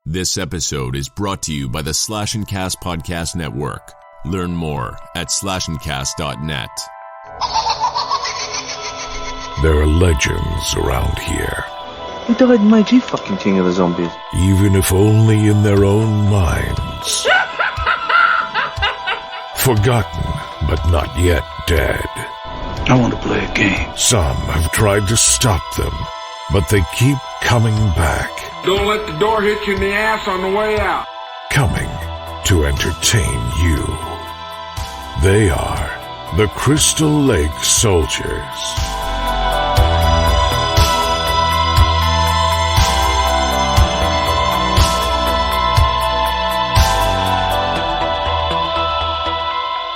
This episode is brought to you by the Slash and Cast Podcast Network. Learn more at slashandcast.net. There are legends around here. Who died Major, fucking king of the zombies? Even if only in their own minds. Forgotten, but not yet dead. I want to play a game. Some have tried to stop them, but they keep coming back. Don't let the door hit you in the ass on the way out. Coming to entertain you. They are the Crystal Lake Soldiers.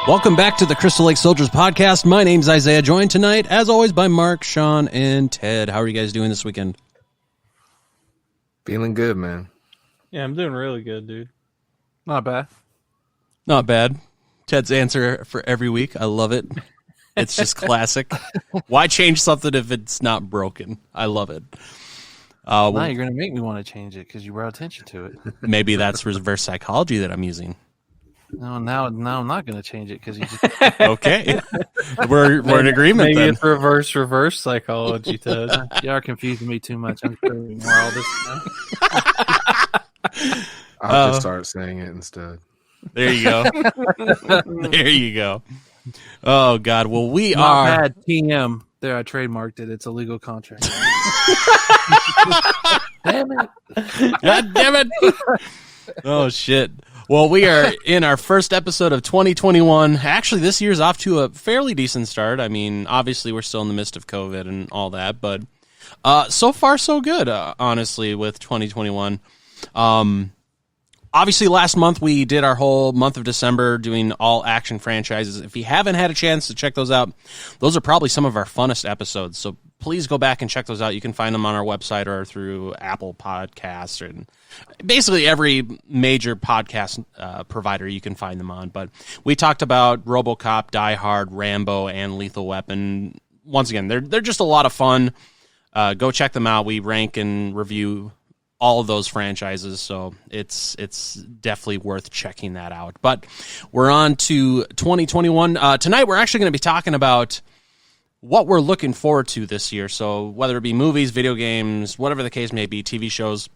Welcome back to the Crystal Lake Soldiers podcast. My name's Isaiah, joined tonight, as always, by Mark, Sean, and Ted. How are you guys doing this weekend? Feeling good, man. Yeah, I'm doing really good, dude. Not bad. Not bad. Ted's answer for every week. I love it. It's just classic. Why change something if it's not broken? I love it. Now you're going to make me want to change it because you brought attention to it. Maybe that's reverse psychology that I'm using. No, now I'm not going to change it because you just... Okay. We're in agreement Maybe then. it's reverse psychology, Ted. You are confusing me too much. I'm sure more all this time. I'll just start saying it instead. There you go. There you go. Oh, God. Well, we Not are... bad. TM. There, I trademarked it. It's a legal contract. Damn it. God damn it. Oh, shit. Well, we are in our first episode of 2021. Actually, this year's off to a fairly decent start. I mean, obviously, we're still in the midst of COVID and all that, but so far, so good, honestly, with 2021. Obviously, last month, we did our whole month of December doing all action franchises. If you haven't had a chance to check those out, those are probably some of our funnest episodes, so please go back and check those out. You can find them on our website or through Apple Podcasts and basically every major podcast provider you can find them on. But we talked about RoboCop, Die Hard, Rambo, and Lethal Weapon. Once again, they're just a lot of fun. Go check them out. We rank and review all of those franchises, so it's definitely worth checking that out. But we're on to 2021. Tonight, we're actually going to be talking about what we're looking forward to this year. So whether it be movies, video games, whatever the case may be, TV shows,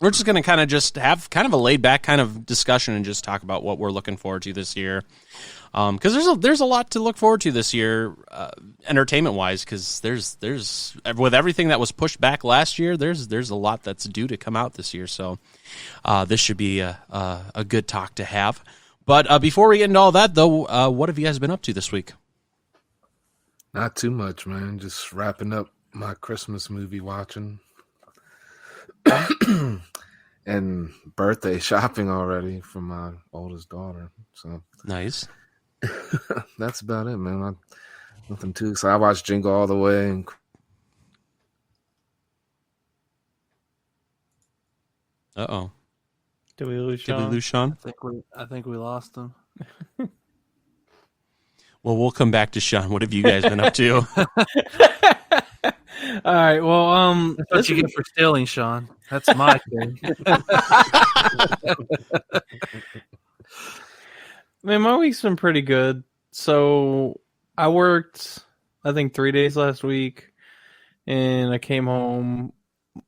we're just going to kind of just have kind of a laid back kind of discussion and just talk about what we're looking forward to this year. Because there's a lot to look forward to this year, entertainment wise. Because there's with everything that was pushed back last year, there's a lot that's due to come out this year. So this should be a good talk to have. But before we get into all that, though, what have you guys been up to this week? Not too much, man. Just wrapping up my Christmas movie watching. And birthday shopping already for my oldest daughter. So Nice. that's about it, man. Nothing too. So I watched Jingle All the Way. And Uh-oh. Did we lose Did we Sean? lose Sean? I think we lost him. Well, we'll come back to Sean. What have you guys been up to? All right, well, That's what you get for stealing, Sean. That's my thing. man, my week's been pretty good. So I worked, I think, 3 days last week, and I came home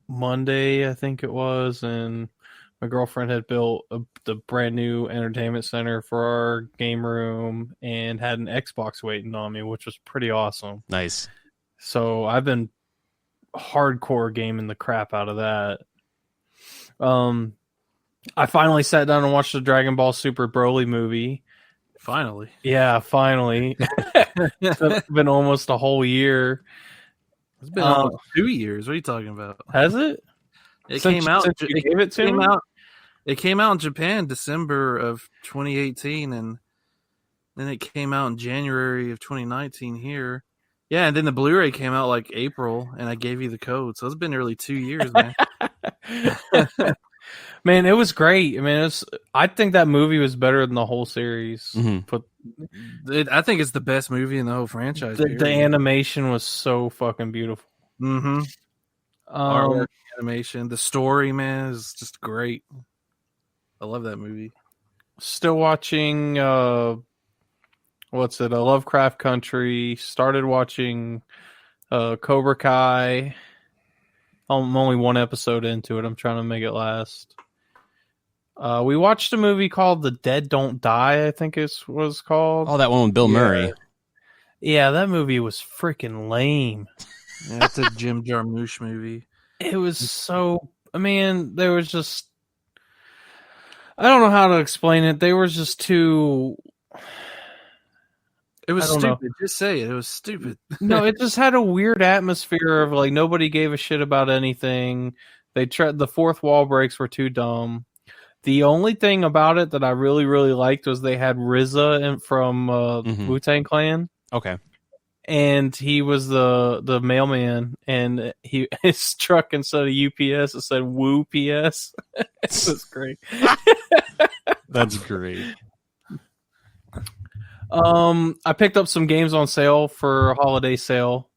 Monday, I think it was, and my girlfriend had built the brand new entertainment center for our game room and had an Xbox waiting on me, which was pretty awesome. Nice. So I've been hardcore gaming the crap out of that. I finally sat down and watched the Dragon Ball Super Broly movie. Finally. Yeah, finally. It's been almost a whole year. It's been almost 2 years. What are you talking about? Has it? It Since came out. since you gave it to me? It came out in Japan December of 2018, and then it came out in January of 2019 here. Yeah, and then the Blu-ray came out like April, and I gave you the code. So it's been nearly 2 years, man. Man, it was great. I mean, I think that movie was better than the whole series. Mhm. I think it's the best movie in the whole franchise. The animation was so fucking beautiful. Mm-hmm. Artwork, animation, the story, man, is just great. I love that movie. Still watching. What's it? A Lovecraft Country. Started watching Cobra Kai. I'm only one episode into it. I'm trying to make it last. We watched a movie called The Dead Don't Die, I think it was called. Oh, that one with Bill Murray. Yeah, that movie was freaking lame. Yeah, it's a Jim Jarmusch movie. It was so... I mean, there was just... I don't know how to explain it. They were just too... It was I don't know. stupid. Just say it. It was stupid. No, it just had a weird atmosphere of like nobody gave a shit about anything. They tried, the fourth wall breaks were too dumb. The only thing about it that I really, really liked was they had RZA from Wu-Tang Clan. Okay. And he was the mailman, and his truck, instead of UPS, it said Woo PS. It was great. That's great. I picked up some games on sale for a holiday sale.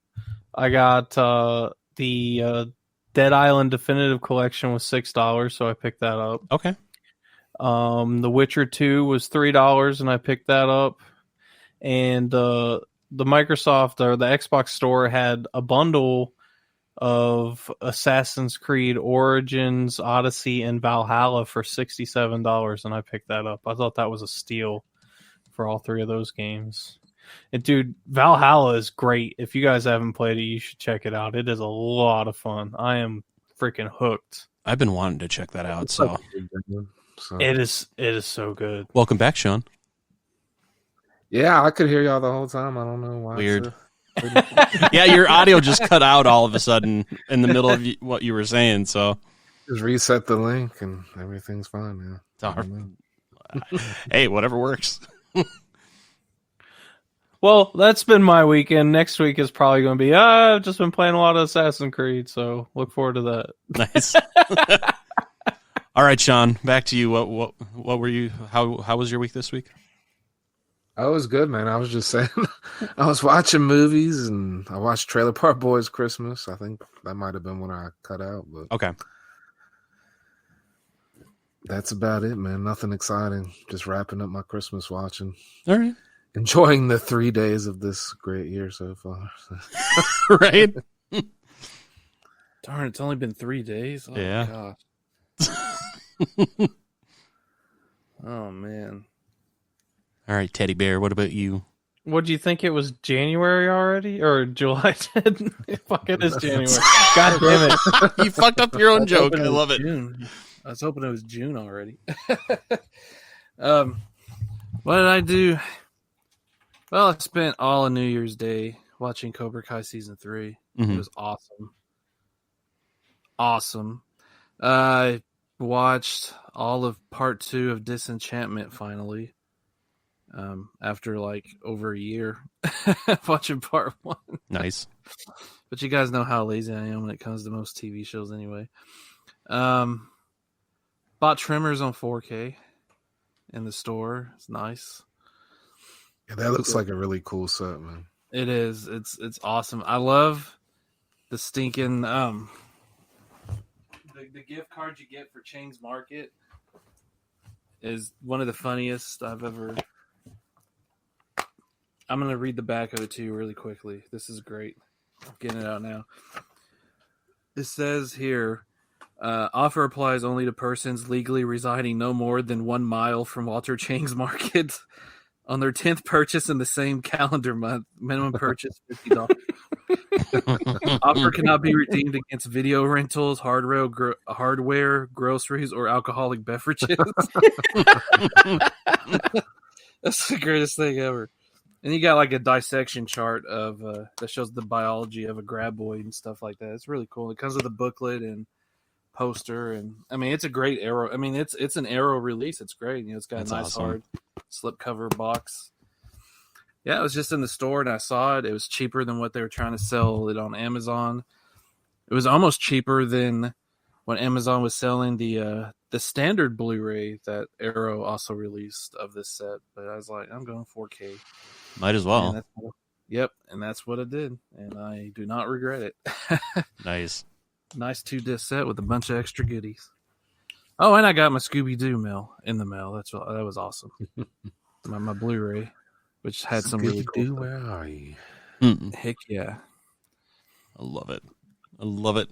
I got the Dead Island Definitive Collection was $6, so I picked that up. Okay. The Witcher 2 was $3, and I picked that up. And the Microsoft or the Xbox store had a bundle of Assassin's Creed Origins, Odyssey, and Valhalla for $67, and I picked that up. I thought that was a steal for all three of those games. And dude, Valhalla is great. If you guys haven't played it, you should check it out. It is a lot of fun. I am freaking hooked. I've been wanting to check that out. So it is so good. Welcome back, Sean. Yeah, I could hear y'all the whole time. I don't know why. Weird. Yeah, your audio just cut out all of a sudden in the middle of what you were saying. So just reset the link and everything's fine now. Hey, whatever works. Well, that's been my weekend. Next week is probably going to be, I've just been playing a lot of Assassin's Creed, so look forward to that. Nice. All right, Sean, back to you. What were you? How was your week this week? I was good, man. I was just saying, I was watching movies and I watched Trailer Park Boys Christmas. I think that might have been when I cut out, but okay. That's about it, man. Nothing exciting. Just wrapping up my Christmas watching. All right. Enjoying the 3 days of this great year so far. Right? Darn, it's only been 3 days. Oh, yeah. Gosh. Oh man. All right, Teddy Bear. What about you? What do you think? It was January already or July? Fuck, it is January. God damn it! You fucked up your own joke. I love it. June. I was hoping it was June already. What did I do? Well, I spent all of New Year's Day watching Cobra Kai Season 3. Mm-hmm. It was awesome. Awesome. I watched all of Part 2 of Disenchantment finally. After like over a year watching Part 1. Nice. But you guys know how lazy I am when it comes to most TV shows anyway. Bought Tremors on 4K in the store. It's nice. Yeah, that looks like a really cool set, man. It is. It's awesome. I love the stinking the gift card you get for Chang's Market is one of the funniest I've ever. I'm going to read the back of it to you really quickly. This is great. I'm getting it out now. It says here, offer applies only to persons legally residing no more than 1 mile from Walter Chang's Market on their 10th purchase in the same calendar month. Minimum purchase $50. Offer cannot be redeemed against video rentals, hardware, groceries, or alcoholic beverages. That's the greatest thing ever. And you got like a dissection chart of that shows the biology of a graboid and stuff like that. It's really cool. It comes with a booklet and poster, and I mean it's a great Arrow. I mean it's an Arrow release. It's great. You know, it's got That's a nice awesome. hard slipcover box. Yeah, it was just in the store and I saw it. It was cheaper than what they were trying to sell it on Amazon. It was almost cheaper than when Amazon was selling the standard Blu-ray that Arrow also released of this set. But I was like, I'm going 4K. Might as well. And that's what I did, and I do not regret it. Nice. Nice 2-disc set with a bunch of extra goodies. Oh, and I got my Scooby-Doo mail in the mail. That was awesome. my Blu-ray, which had some really cool Scooby-Doo, stuff. where are you? Heck yeah. I love it. I love it.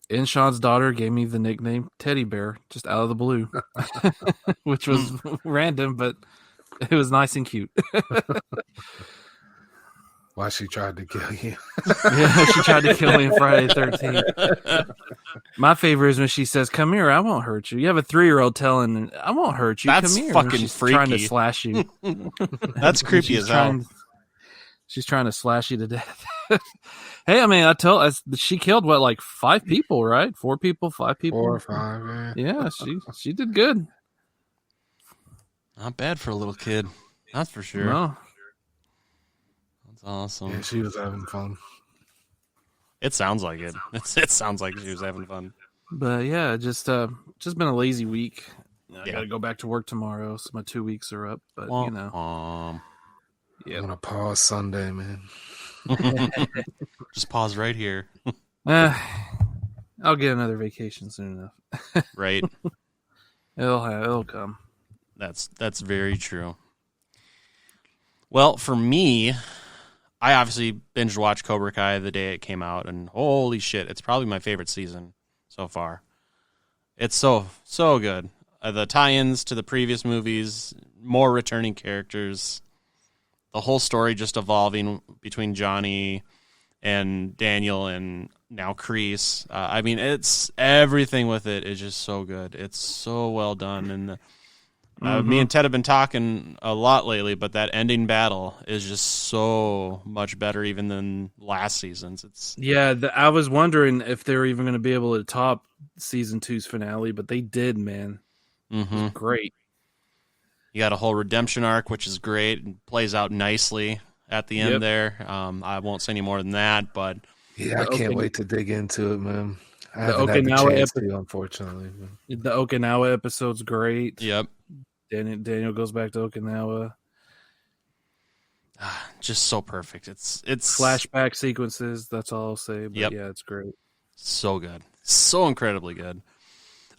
And Sean's daughter gave me the nickname Teddy Bear just out of the blue, which was random, but it was nice and cute. Why she tried to kill you? Yeah, she tried to kill me on Friday the 13th. My favorite is when she says, "Come here, I won't hurt you." You have a 3-year-old telling, "I won't hurt you." That's Come here. fucking She's freaky. trying to slash you. That's creepy as hell. She's trying to slash you to death. Hey, I mean, she killed like 5 people, right? 4 people, 5 people, 4 or 5. Yeah, she did good. Not bad for a little kid. That's for sure. No. That's awesome. Yeah, she was having fun. It sounds like it. It sounds like she was having fun. But yeah, just been a lazy week. I Yeah. got to go back to work tomorrow, so my 2 weeks are up. But you know, Yeah, I'm gonna pause Sunday, man. Just pause right here. I'll get another vacation soon enough. Right. It'll come. That's very true. Well, for me, I obviously binge watched Cobra Kai the day it came out, and holy shit, it's probably my favorite season so far. It's so good. The tie-ins to the previous movies, more returning characters, the whole story just evolving between Johnny and Daniel and now Kreese. I mean, it's everything with it is just so good. It's so well done, and me and Ted have been talking a lot lately, but that ending battle is just so much better even than last season's. I was wondering if they were even going to be able to top season 2's finale, but they did, man. Mm-hmm. Great. You got a whole redemption arc, which is great and plays out nicely at the end there. I won't say any more than that, but yeah, I can't wait to dig into it, man. I The haven't had the Okinawa chance to, unfortunately. The Okinawa episode's great. Yep. Daniel goes back to Okinawa. Just so perfect. It's Flashback sequences. That's all I'll say. But Yep. yeah, it's great. so good, so incredibly good.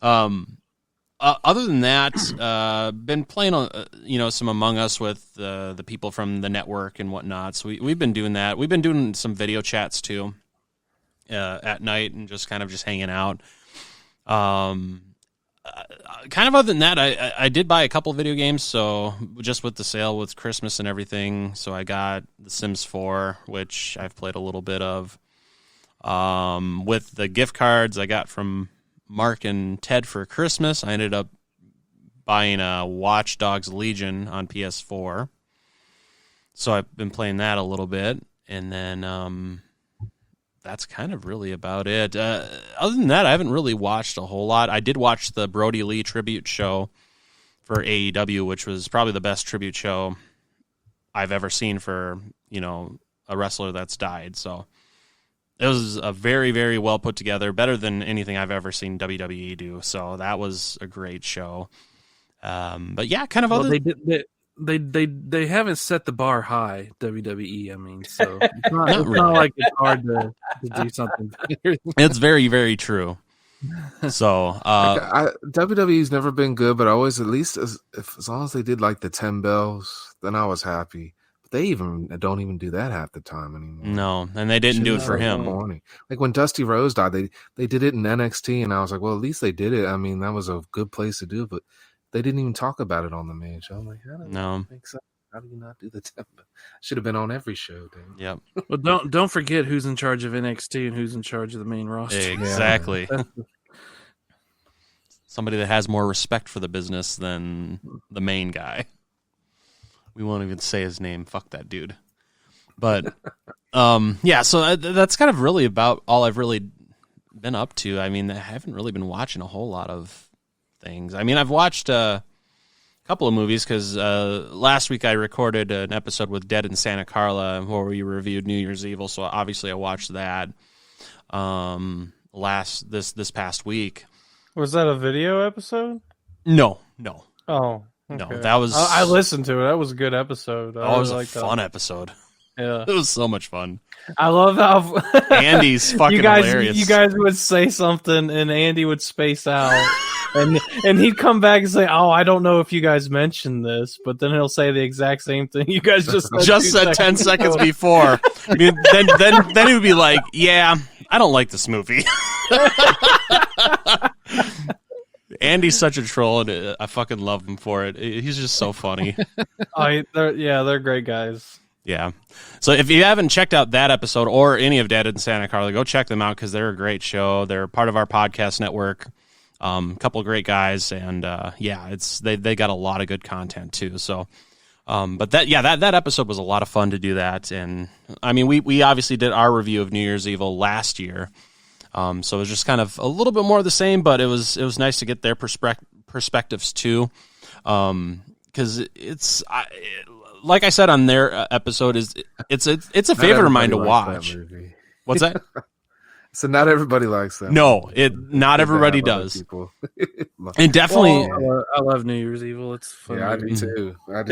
Other than that, been playing on some Among Us with the people from the network and whatnot. So we've been doing that. We've been doing some video chats too at night and just kind of just hanging out. Kind of other than that, I did buy a couple video games. So just with the sale with Christmas and everything, so I got The Sims 4, which I've played a little bit of. With the gift cards I got from Mark and Ted for Christmas, I ended up buying a Watch Dogs Legion on PS4. So I've been playing that a little bit, and then that's kind of really about it. Other than that, I haven't really watched a whole lot. I did watch the Brody Lee tribute show for AEW, which was probably the best tribute show I've ever seen for, a wrestler that's died. So it was a very, very well put together, better than anything I've ever seen WWE do. So that was a great show. But yeah, kind of other. They haven't set the bar high, WWE. I mean, so it's not like it's hard to do something better. It's very, very true. So WWE's never been good, but always at least as long as they did like the 10 bells, then I was happy. But they don't even do that half the time anymore. No, and they didn't do it for him. Like when Dusty Rose died, they did it in NXT, and I was like, well, at least they did it. I mean, that was a good place to do it, but they didn't even talk about it on the main show. I'm like, how does that make sense? How do you not do the 10 bells? Should have been on every show, dude. Yep. Well, don't forget who's in charge of NXT and who's in charge of the main roster. Exactly. Yeah. Somebody that has more respect for the business than the main guy. We won't even say his name. Fuck that dude. But yeah, so that's kind of really about all I've really been up to. I mean, I haven't really been watching a whole lot of things. I mean, I've watched a couple of movies because last week I recorded an episode with Dead in Santa Carla where we reviewed New Year's Evil, so obviously I watched that this past week. Was that a video episode? No. Oh, okay. No, that was. I listened to it. That was a good episode. That was a fun episode. Yeah. It was so much fun. I love how Andy's fucking hilarious. You guys would say something and Andy would space out. And he'd come back and say, "Oh, I don't know if you guys mentioned this," but then he'll say the exact same thing you guys just said 10 seconds before. I mean, then he would be like, "Yeah, I don't like this movie." Andy's such a troll, and I fucking love him for it. He's just so funny. They're great guys. Yeah. So if you haven't checked out that episode or any of Dad in Santa Carla, go check them out because they're a great show. They're part of our podcast network. Couple of great guys, and they got a lot of good content too. So, but that episode was a lot of fun to do that. And I mean, we obviously did our review of New Year's Evil last year. So it was just kind of a little bit more of the same, but it was nice to get their perspectives too. Because like I said on their episode, it's a favorite of mine to watch. What's that? So not everybody likes that. No, not everybody does. And definitely, I love New Year's Evil. It's fun. Yeah, I do too. But...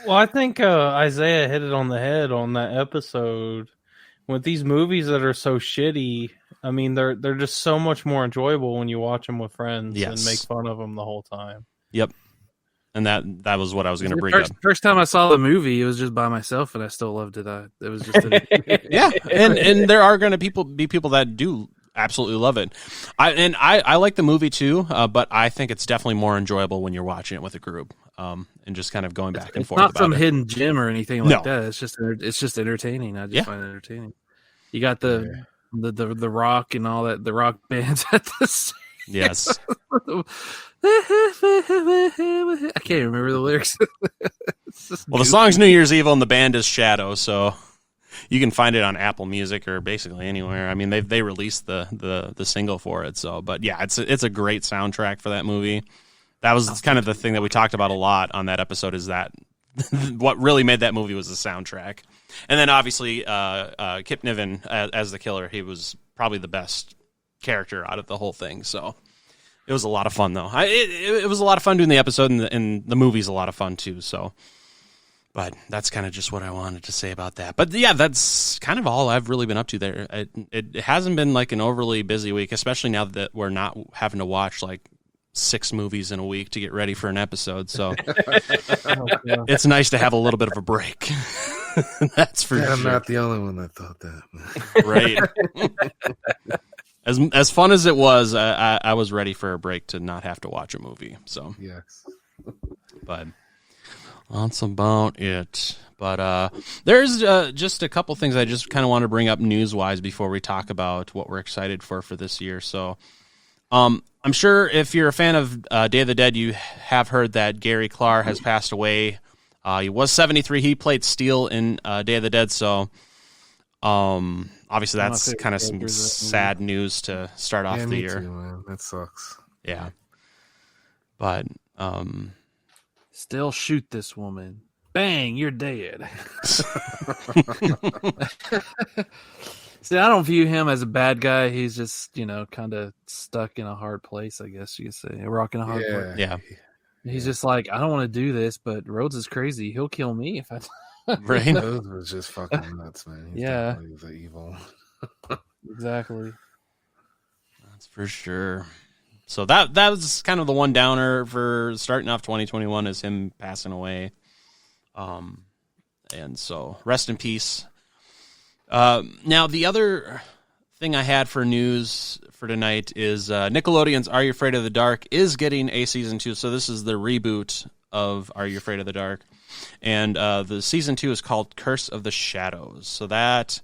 Well, I think Isaiah hit it on the head on that episode. With these movies that are so shitty, I mean, they're just so much more enjoyable when you watch them with friends and make fun of them the whole time. Yep. And that was what I was going to bring up. First time I saw the movie, it was just by myself, and I still loved it. It was just yeah. And there are going to be people that do absolutely love it. I like the movie too, but I think it's definitely more enjoyable when you're watching it with a group, and just kind of going back and forth. It's not some it. hidden gem or anything like that. It's just entertaining. I just find it entertaining. You got the rock and all that, the rock bands at the same. Yes. I can't remember the lyrics. Well, the song's New Year's Evil and the band is Shadow, so you can find it on Apple Music or basically anywhere. I mean, they released the single for it. So, but yeah, it's a great soundtrack for that movie. That was kind of the thing that we talked about a lot on that episode. Is that what really made that movie was the soundtrack, and then obviously Kip Niven as the killer. He was probably the best character out of the whole thing. So it was a lot of fun, though. It was a lot of fun doing the episode, and the movie's a lot of fun too. So. But that's kind of just what I wanted to say about that. But yeah, that's kind of all I've really been up to there. It hasn't been like an overly busy week, especially now that we're not having to watch like 6 movies in a week to get ready for an episode. So it's nice to have a little bit of a break. That's for sure. I'm not the only one that thought that. Right. As fun as it was, I was ready for a break to not have to watch a movie. So yes. But that's about it. But there's just a couple things I just kind of want to bring up news-wise before we talk about what we're excited for this year. So I'm sure if you're a fan of Day of the Dead, you have heard that Gary Clark has passed away. He was 73. He played Steel in Day of the Dead. So obviously that's kind of some sad news to start off the year. Too, man. That sucks. Yeah. But still shoot this woman. Bang, you're dead. See, I don't view him as a bad guy. He's just, kind of stuck in a hard place, I guess you could say. A rock in a hard place. Yeah. He's just like, I don't want to do this, but Rhodes is crazy. He'll kill me if I... Right? Rhodes was just fucking nuts, man. He's definitely the evil. Exactly. That's for sure. So that was kind of the one downer for starting off 2021 is him passing away. And so rest in peace. Now the other thing I had for news for tonight is Nickelodeon's Are You Afraid of the Dark is getting a season 2. So this is the reboot of Are You Afraid of the Dark. And the season 2 is called Curse of the Shadows. So that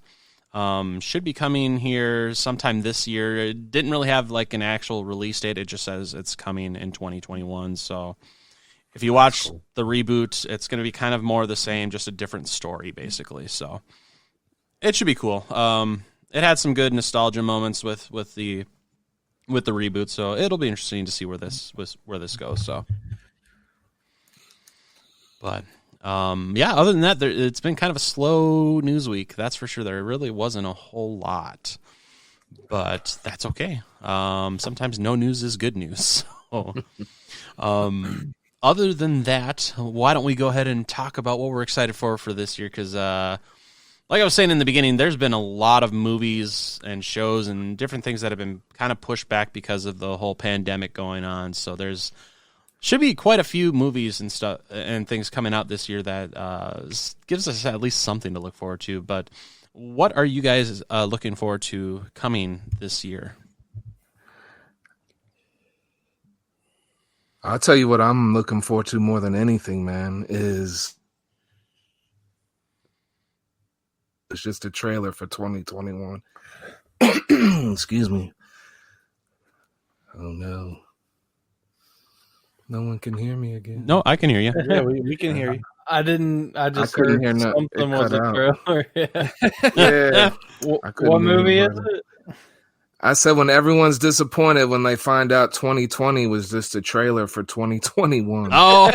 should be coming here sometime this year. It didn't really have like an actual release date. It just says it's coming in 2021. So if you watch the reboot, it's going to be kind of more of the same, just a different story basically. So it should be cool. It had some good nostalgia moments with the reboot. So it'll be interesting to see where this goes. So, but other than that, it's been kind of a slow news week. That's for sure. There really wasn't a whole lot, but that's okay. Sometimes no news is good news. So, other than that, why don't we go ahead and talk about what we're excited for this year? Because, like I was saying in the beginning, there's been a lot of movies and shows and different things that have been kind of pushed back because of the whole pandemic going on. So there's should be quite a few movies and stuff and things coming out this year that gives us at least something to look forward to. But what are you guys looking forward to coming this year? I'll tell you what I'm looking forward to more than anything, man, is it's just a trailer for 2021. Excuse me. Oh, no. No one can hear me again. No, I can hear you. Yeah, we can hear you. I just couldn't heard hear something was a trailer. Yeah. Yeah. What movie is it? I said when everyone's disappointed when they find out 2020 was just a trailer for 2021. Oh.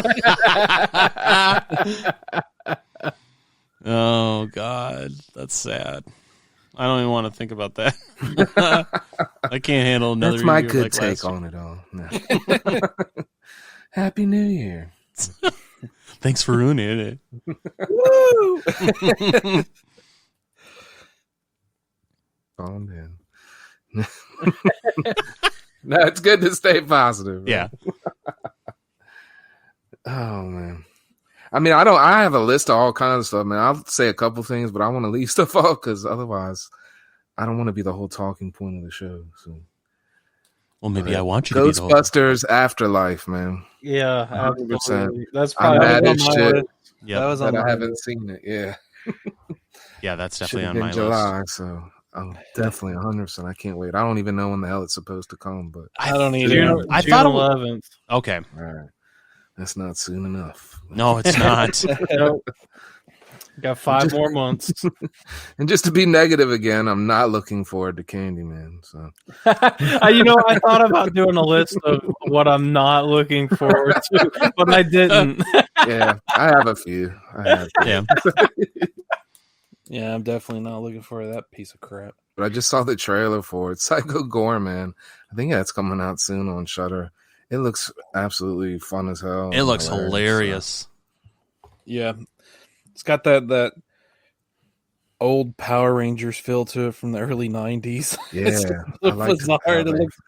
Oh, God. That's sad. I don't even want to think about that. I can't handle another. That's my review good like take on it all. No. Happy New Year. Thanks for ruining it. Woo! Calm down. No, it's good to stay positive. Right? Yeah. Oh man. I mean, I have a list of all kinds of stuff, man. I'll say a couple things, but I want to leave stuff out because otherwise I don't want to be the whole talking point of the show. So, well, maybe I want you to be the whole... Ghostbusters Afterlife, man. Yeah, 100%. absolutely. That's I'm probably mad as shit. Yeah, that was on that I my haven't seen it. Yeah. Yeah, that's definitely Should've on been my July, list. so I'm definitely 100%. I can't wait. I don't even know when the hell it's supposed to come, but I don't either. June, I June thought 11th. Okay. All right. That's not soon enough. No, it's not. Nope. Got 5 more months. And just to be negative again, I'm not looking forward to Candyman. So, I thought about doing a list of what I'm not looking forward to, but I didn't. yeah, I have a few. Yeah. Yeah, I'm definitely not looking for that piece of crap. But I just saw the trailer for it. Psycho Goreman. I think that's coming out soon on Shudder. It looks absolutely fun as hell. It looks hilarious. Yeah. It's got that old Power Rangers feel to it from the early 90s. Yeah. It looks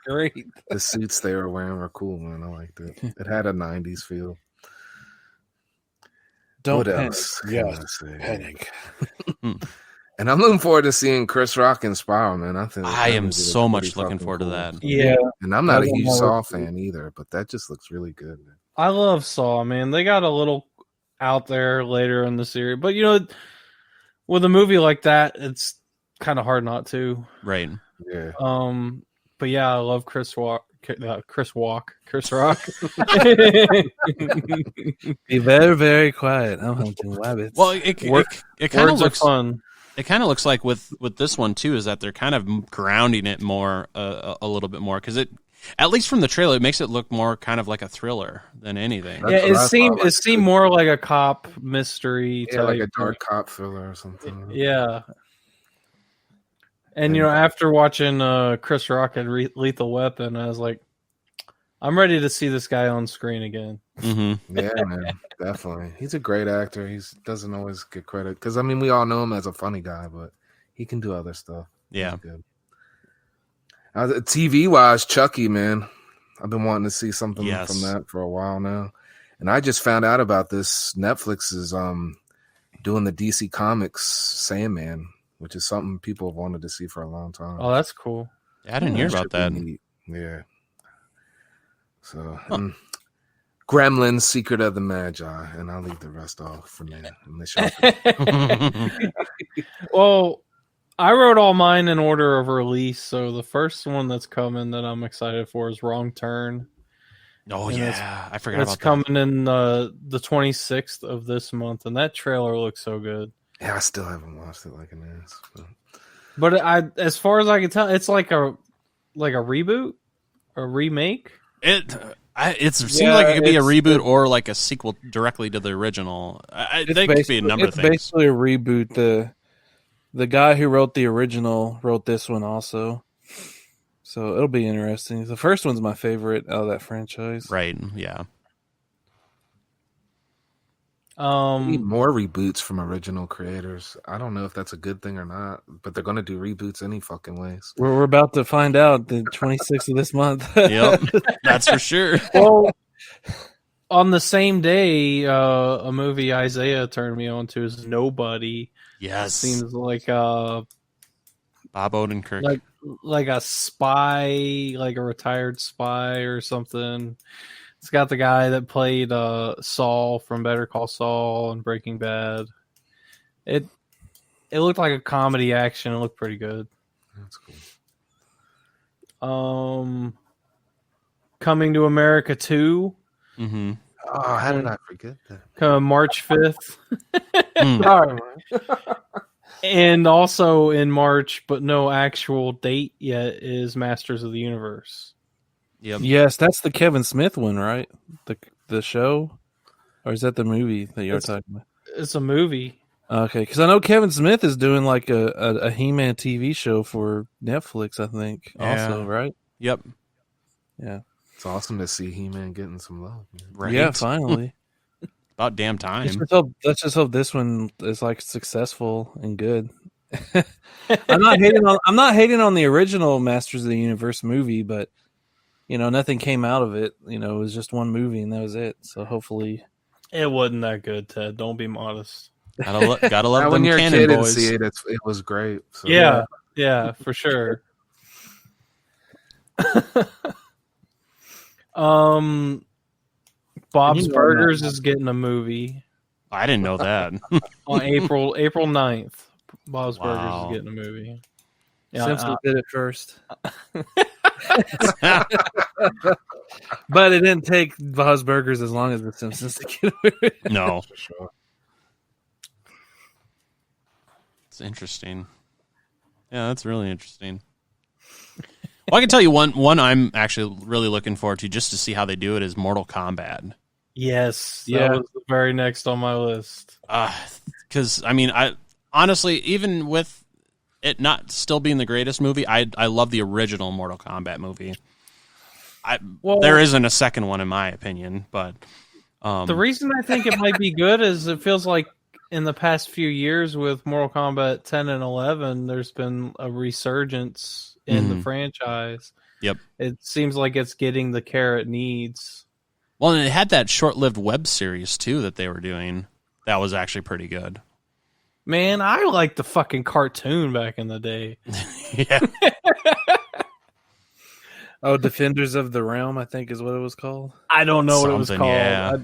great. The suits they were wearing were cool, man. I liked it. It had a 90s feel. Don't what panic. else? Yes, I say? panic. And I'm looking forward to seeing Chris Rock and Spiral, man. I am so much looking forward to that. Yeah. And I'm not a huge Saw fan either, but that just looks really good, man. I love Saw, man. They got a little out there later in the series, but with a movie like that, it's kind of hard not to. Right. Yeah. But yeah, I love Chris Rock. Be very, very quiet. I'm hunting rabbits. Well, it kind of looks fun. It kind of looks like with this one too is that they're kind of grounding it more a little bit more because it, at least from the trailer, it makes it look more kind of like a thriller than anything. Yeah, it seemed more like a cop mystery. Yeah, like a dark cop thriller or something. Yeah. And after watching Chris Rock at Lethal Weapon, I was like, I'm ready to see this guy on screen again. Mm-hmm. Yeah, man, definitely. He's a great actor. He doesn't always get credit because we all know him as a funny guy, but he can do other stuff. Yeah. Good. TV wise, Chucky, man, I've been wanting to see something from that for a while now, and I just found out about this. Netflix is doing the DC Comics Sandman, which is something people have wanted to see for a long time. Oh, that's cool. Yeah, I didn't hear about that. Yeah. So, Gremlins, Secret of the Magi, and I'll leave the rest off for now. Well, I wrote all mine in order of release, so the first one that's coming that I'm excited for is Wrong Turn. Oh, yeah. I forgot about that. It's coming in the 26th of this month, and that trailer looks so good. Yeah, I still haven't watched it like an ass. But as far as I can tell, it's like a reboot, a remake. It seems like it could be a reboot or like a sequel directly to the original. They could be a number of things. It's basically a reboot. The guy who wrote the original wrote this one also. So it'll be interesting. The first one's my favorite out of that franchise. Right, yeah. We need more reboots from original creators. I don't know if that's a good thing or not, but they're going to do reboots any fucking ways. We're about to find out the 26th of this month. Yep, that's for sure. Well, on the same day, a movie Isaiah turned me on to is Nobody. Yes, Seems like Bob Odenkirk, like a spy, like a retired spy or something. It's got the guy that played Saul from Better Call Saul and Breaking Bad. It looked like a comedy action. It looked pretty good. That's cool. Coming to America 2. Mm-hmm. Oh, how did I forget that? March 5th. And also in March, but no actual date yet, is Masters of the Universe. Yep. Yes, that's the Kevin Smith one, right? The show? Or is that the movie that you're talking about? It's a movie. Okay, because I know Kevin Smith is doing like a He-Man TV show for Netflix, I think, also, right? Yep. Yeah. It's awesome to see He-Man getting some love. Man. Right. Yeah, finally. About damn time. Let's just hope this one is like successful and good. I'm not hating on the original Masters of the Universe movie, but nothing came out of it. It was just one movie and that was it. So hopefully, It wasn't that good, Ted. Don't be modest. Gotta love them when you're a Cannon kid and boys. see it, it was great. So, Yeah, for sure. Bob's Burgers is getting a movie I didn't know that. on April 9th. Bob's Wow. Burgers is getting a movie. Yeah, Simpsons did it first. But it didn't take Bob's Burgers as long as the Simpsons to get it. No, for sure. it's interesting. Yeah, that's really interesting. Well, I can tell you one I'm actually really looking forward to just to see how they do it is Mortal Kombat. yes, that Yeah. was the very next on my list. Because I honestly, even with it not still being the greatest movie, I love the original Mortal Kombat movie. There isn't a second one in my opinion, but The reason I think it might be good is it feels like in the past few years with Mortal Kombat 10 and 11, there's been a resurgence in the franchise. Yep. It seems like it's getting the care it needs. Well, and it had that short-lived web series too that they were doing. That was actually pretty good. Man, I liked the fucking cartoon back in the day. Yeah. Defenders of the Realm, I think is what it was called. I don't know what it was Something, called. yeah.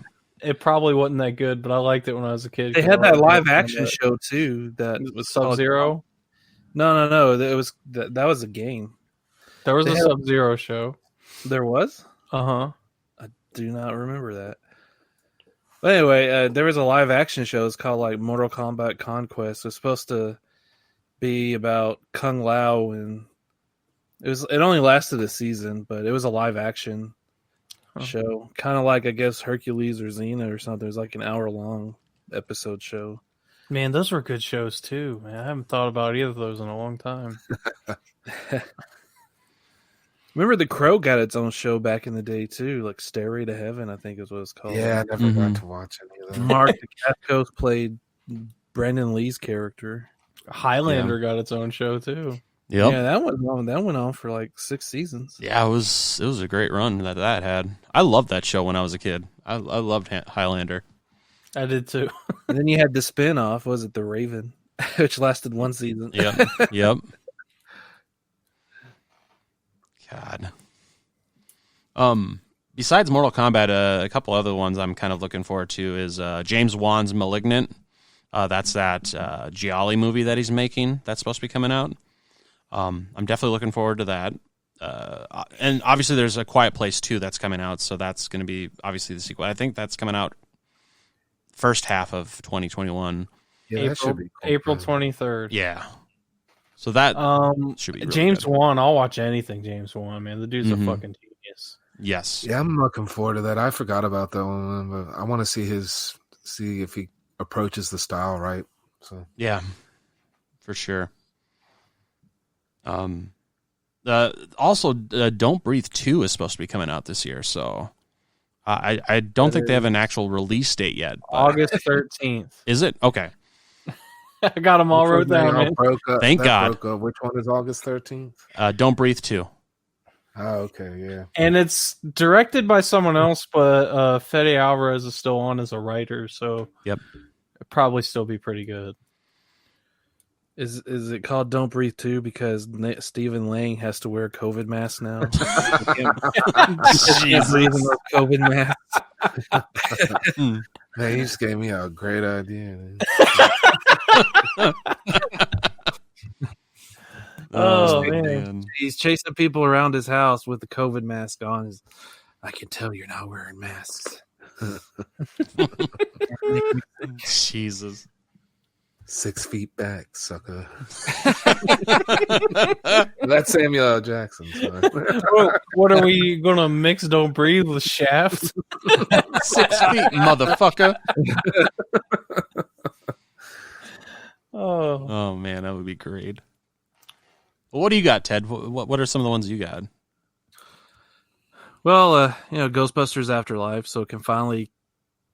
It probably wasn't that good, but I liked it when I was a kid. They 'cause had I that liked live action Kombat. show too. That It was Sub-Zero. No. It was that was a game. There was They a had- Sub-Zero show. There was. Uh-huh. I do not remember that. But anyway, there was a live action show. It's called like Mortal Kombat Conquest. It was supposed to be about Kung Lao, and it only lasted a season, but it was a live action show, kind of like I guess Hercules or Xena or something. It was like an hour-long episode show. Man, those were good shows too. Man, I haven't thought about either of those in a long time. Remember The Crow got its own show back in the day too, like Stairway to Heaven, I think is what it's called. Yeah, I never got to watch any of that. Mark Dacascos played Brandon Lee's character. Highlander got its own show too. Yep. Yeah, that went on for like 6 seasons. Yeah, it was a great run that had. I loved that show when I was a kid. I loved Highlander. I did too. And then you had the spin-off, was it The Raven, which lasted 1 season. Yep. Yep. God. Besides Mortal Kombat, a couple other ones I'm kind of looking forward to is James Wan's Malignant. That's that Gialli movie that he's making. That's supposed to be coming out. I'm definitely looking forward to that. And obviously there's A Quiet Place 2 that's coming out, so that's going to be obviously the sequel. I think that's coming out first half of 2021. Yeah, that should be cool. April 23rd. Yeah. So that should be really James good. Wan. I'll watch anything James Wan, man. The dude's a fucking genius. Yes. Yeah, I'm looking forward to that. I forgot about that one, but I want to see if he approaches the style right. So Yeah, for sure. Also, Don't Breathe 2 is supposed to be coming out this year, so I don't think they have an actual release date yet. but- August 13th. Is it? Okay. I got them all wrote down, man. Thank God. Which one is August 13th? Don't Breathe 2. Oh, okay, yeah. And it's directed by someone else, but Fede Alvarez is still on as a writer, so Yep. it'll probably still be pretty good. Is it called Don't Breathe 2 because Stephen Lang has to wear a COVID mask now? He can't breathe in those COVID masks. Man, you just gave me a great idea. Oh, man. He's chasing people around his house with the COVID mask on. I can tell you're not wearing masks. Jesus. 6 feet back, sucker. That's Samuel L. Jackson. Sorry. What are we going to mix Don't Breathe with Shaft? 6 feet, motherfucker. Oh, man, that would be great. Well, what do you got, Ted? What are some of the ones you got? Well, Ghostbusters Afterlife, so it can finally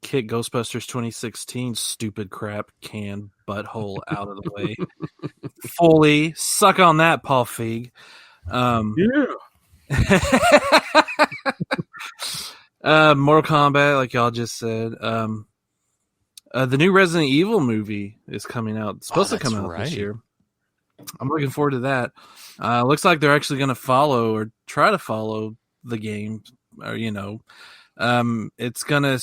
kick Ghostbusters 2016 stupid crap can butthole out of the way. Fully suck on that, Paul Feig. Mortal Kombat, like y'all just said. The new Resident Evil movie is coming out. It's supposed to come out this year. I'm looking forward to that. Looks like they're actually going to follow or try to follow the game. Or it's going to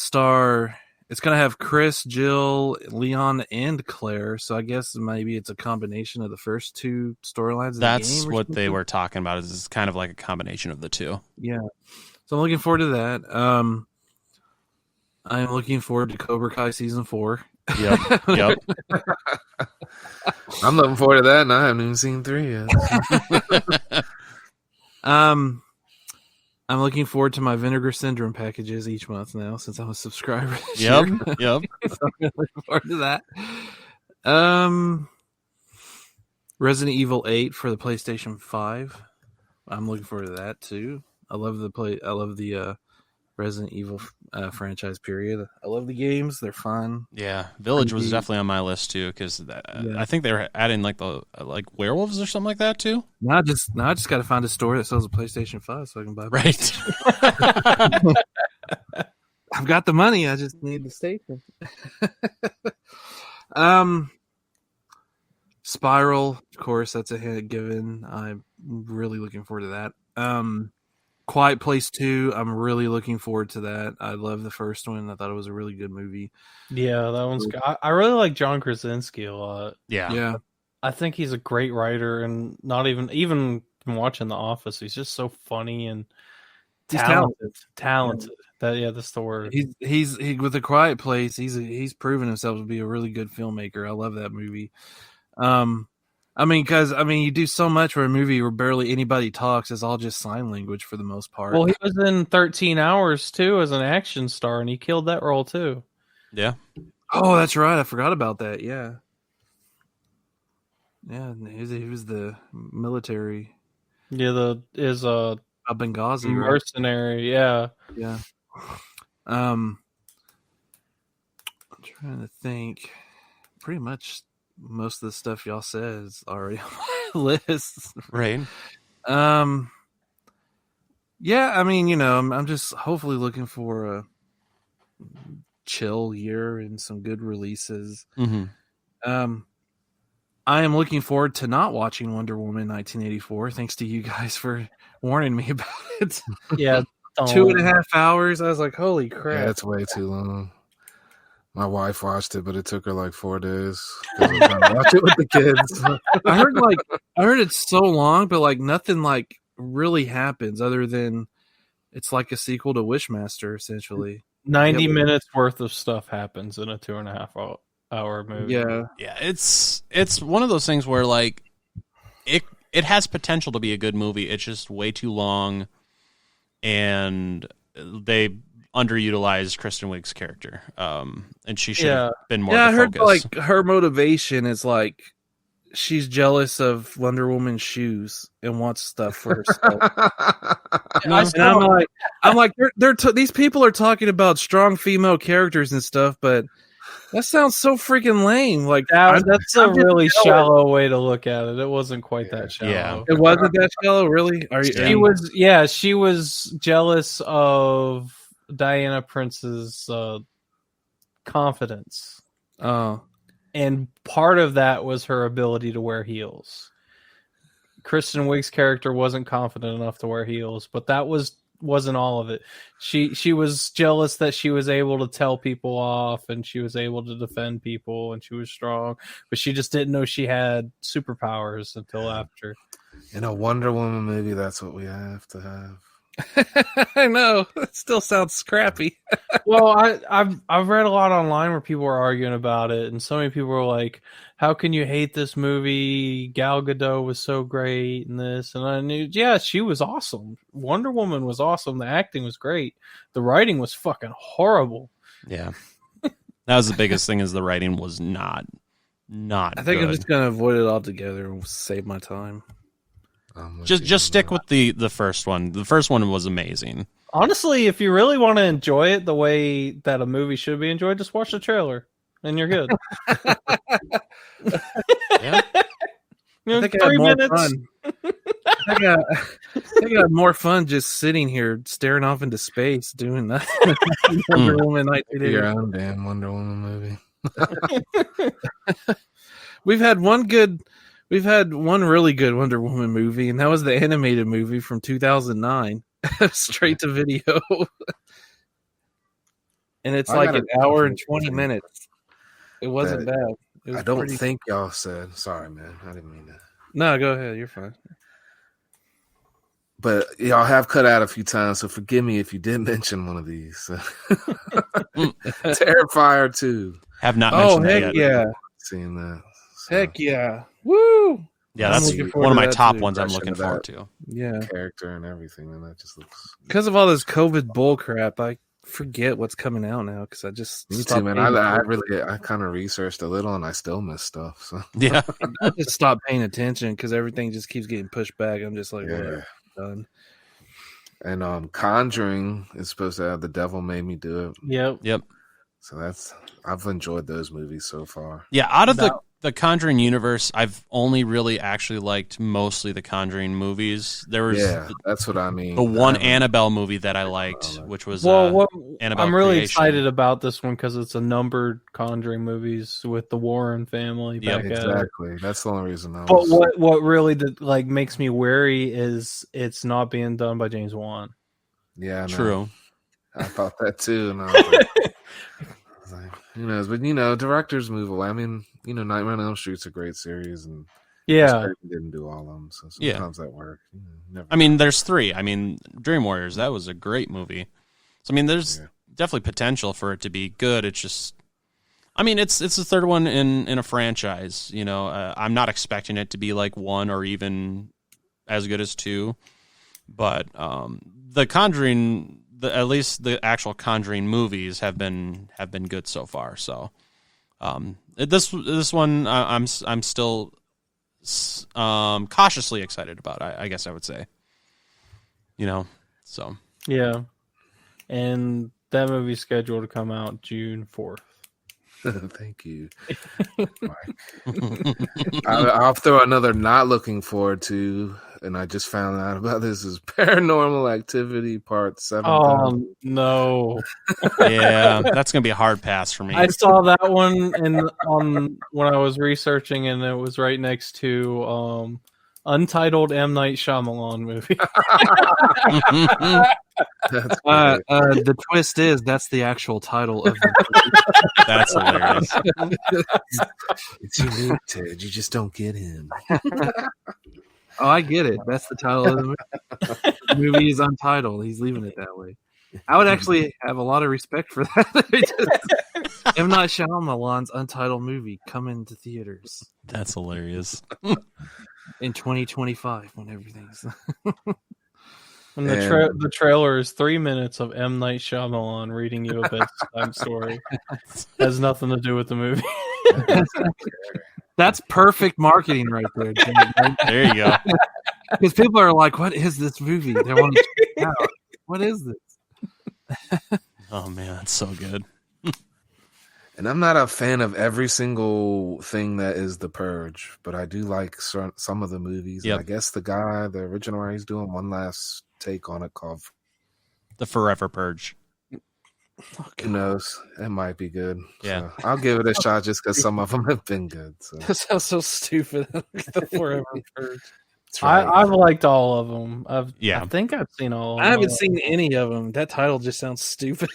have Chris, Jill, Leon, and Claire. So I guess maybe it's a combination of the first two storylines. That's what they were talking about. Is it's kind of like a combination of the two. Yeah. So I'm looking forward to that. I'm looking forward to Cobra Kai season 4. Yep. I'm looking forward to that, and I haven't even seen 3 yet. I'm looking forward to my Vinegar Syndrome packages each month now, since I'm a subscriber. Yep. So I'm looking forward to that. Resident Evil 8 for the PlayStation 5. I'm looking forward to that too. I love the Resident Evil franchise. Period. I love the games; they're fun. Yeah, Village was definitely on my list too because I think they were adding like werewolves or something like that too. Now I just got to find a store that sells a PlayStation 5 so I can buy. Right. I've got the money. I just need the station. Spiral, of course, that's a hit given. I'm really looking forward to that. Quiet Place 2, I'm really looking forward to that. I love the first one. I thought it was a really good movie. Yeah, that one's good. I really like John Krasinski a lot. Yeah. I think he's a great writer, and not even watching The Office, he's just so funny and talented. That's the word. He's with A Quiet Place. He's proven himself to be a really good filmmaker. I love that movie. Because you do so much for a movie where barely anybody talks. It's all just sign language for the most part. Well, he was in 13 Hours too as an action star, and he killed that role too. Yeah. Oh, that's right. I forgot about that. Yeah. Yeah, he was the military. Yeah, a Benghazi mercenary. Right? Yeah. I'm trying to think. Pretty much most of the stuff y'all said is already on my list. Right. Yeah, I'm just hopefully looking for a chill year and some good releases. Mm-hmm. I am looking forward to not watching Wonder Woman 1984. Thanks to you guys for warning me about it. Yeah. 2.5 hours. I was like, holy crap. Yeah, it's way too long. My wife watched it, but it took her like 4 days. I was trying to watch it with the kids. I heard it's so long, but like nothing like really happens other than it's like a sequel to Wishmaster, essentially. 90 minutes worth of stuff happens in a 2.5 hour movie. Yeah. It's one of those things where like it has potential to be a good movie. It's just way too long, and they underutilized Kristen Wiig's character. And she should have been more. Yeah, I the heard focus. like her motivation is like she's jealous of Wonder Woman's shoes and wants stuff for herself. And I'm like, these people are talking about strong female characters and stuff, but that sounds so freaking lame. Like that's a really shallow way to look at it. It wasn't quite that shallow. Yeah. It wasn't that shallow, really. She was jealous of Diana Prince's confidence. Oh. And part of that was her ability to wear heels. Kristen Wiig's character wasn't confident enough to wear heels, but that wasn't all of it. She was jealous that she was able to tell people off and she was able to defend people and she was strong, but she just didn't know she had superpowers until after. In a Wonder Woman movie, that's what we have to have. I know. It still sounds scrappy. Well, I've read a lot online where people are arguing about it, and so many people are like, "How can you hate this movie? Gal Gadot was so great, and this." And I knew, yeah, she was awesome. Wonder Woman was awesome. The acting was great. The writing was fucking horrible. Yeah, that was the biggest thing. Is the writing was not. I think I'm just gonna avoid it altogether and save my time. Just stick with the first one. The first one was amazing. Honestly, if you really want to enjoy it the way that a movie should be enjoyed, just watch the trailer and you're good. Yeah. I think I had more fun. I got more fun just sitting here staring off into space doing that. Wonder Woman 1980. Your own damn Wonder Woman movie. We've had one really good Wonder Woman movie, and that was the animated movie from 2009, straight to video. And it's like an hour and 20 minutes. It wasn't bad. I don't think y'all said. Sorry, man. I didn't mean that. No, go ahead. You're fine. But y'all have cut out a few times, so forgive me if you did mention one of these. Terrifier 2. Have not mentioned that heck yet. Yeah. Seeing that. So. Heck yeah. Woo! Yeah, that's one of my top ones I'm looking forward to. Yeah. Character and everything, and that just looks... Because of all this COVID bull crap, I forget what's coming out now, because I just... Me too, man. I kind of researched a little, and I still miss stuff. So. Yeah. I just stopped paying attention, because everything just keeps getting pushed back. I'm just like, whatever, done. And Conjuring is supposed to have The Devil Made Me Do It. Yep. So I've enjoyed those movies so far. Yeah, out of the Conjuring universe, I've only really actually liked mostly the Conjuring movies. There was that's what I mean. The one Annabelle movie that I liked, which was Annabelle. I'm really excited about this one because it's a numbered Conjuring movies with the Warren family back at it. Exactly. That's the only reason. But what really makes me wary is it's not being done by James Wan. Yeah, true. I thought that too, and I was like, who knows? But directors move away. I mean, Nightmare on Elm Street's a great series, and didn't do all of them, so sometimes that worked. I mean, there's 3. I mean, Dream Warriors, that was a great movie. So I mean, there's definitely potential for it to be good. It's just, I mean, it's the third one in a franchise. I'm not expecting it to be like 1 or even as good as 2, but the Conjuring. At least the actual Conjuring movies have been good so far. So this one I'm still cautiously excited about. I guess I would say. So yeah, and that movie's scheduled to come out June 4th. Thank you. I'll throw another not looking forward to, and I just found out about this, is Paranormal Activity Part 7. Oh, no. Yeah, that's going to be a hard pass for me. I saw that one when I was researching, and it was right next to untitled M. Night Shyamalan movie. The twist is that's the actual title of the movie. That's hilarious. It's unique, Ted. You just don't get him. Oh, I get it. That's the title of the movie. The movie is untitled. He's leaving it that way. I would actually have a lot of respect for that. M. Night Shyamalan's untitled movie coming to theaters. That's hilarious. In 2025, when everything's... And the trailer is 3 minutes of M. Night Shyamalan reading you a bedtime story. Has nothing to do with the movie. That's perfect marketing right there. There you go. Because people are like, "What is this movie?" They want to check it out. What is this? Oh man, that's so good. And I'm not a fan of every single thing that is The Purge, but I do like some of the movies. Yep. And I guess the original writer, he's doing one last take on it called The Forever Purge. Who knows? It might be good. Yeah. So I'll give it a shot just because some of them have been good. So. That sounds so stupid. The Forever Purge. Right. I've liked all of them. Yeah. I think I've seen all of them. I haven't seen any of them. That title just sounds stupid.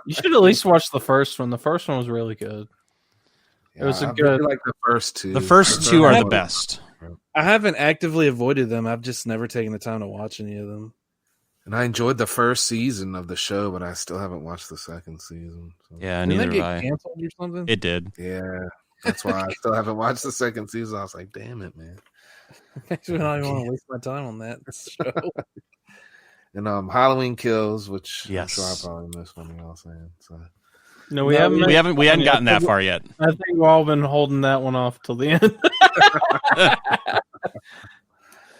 You should at least watch the first one. The first one was really good. Yeah, It was a I good. really like the first two. The first two are the best. I haven't actively avoided them. I've just never taken the time to watch any of them. And I enjoyed the first season of the show, but I still haven't watched the second season. So. Yeah, Didn't neither that have get I. canceled or something? It did. Yeah, that's why I still haven't watched the second season. I was like, damn it, man. Makes me not even want to waste my time on that show. And Halloween Kills, which Yes. I'm sure I probably missed one of y'all saying. So. No, we haven't. We hadn't gotten that far yet. I think we've all been holding that one off till the end.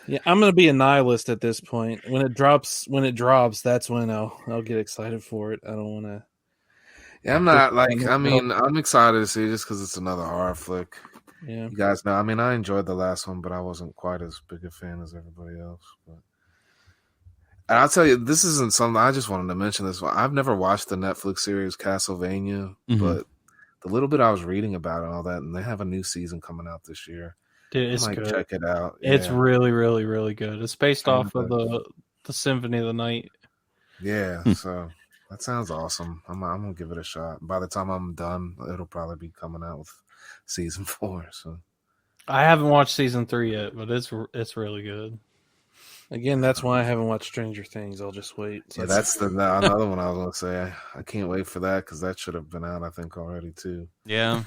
Yeah, I'm gonna be a nihilist at this point. When it drops, that's when I'll get excited for it. I don't want to. Yeah, I'm not like. I mean, I'm excited to see it just because it's another horror flick. Yeah, You guys know. I mean, I enjoyed the last one, but I wasn't quite as big a fan as everybody else. But and I'll tell you, this isn't something I just wanted to mention. This one, I've never watched the Netflix series Castlevania, but the little bit I was reading about it and all that, and they have a new season coming out this year. Dude, it's I might good. check it out. It's Yeah. really, really, really good. It's based off of the Symphony of the Night. Yeah, so that sounds awesome. I'm gonna give it a shot. By the time I'm done, it'll probably be coming out with season 4. So I haven't watched season 3 yet, but it's really good. again, that's why I haven't watched Stranger Things. I'll just wait. So yeah, that's another one I was gonna say. I can't wait for that because that should have been out, I think, already too. Yeah.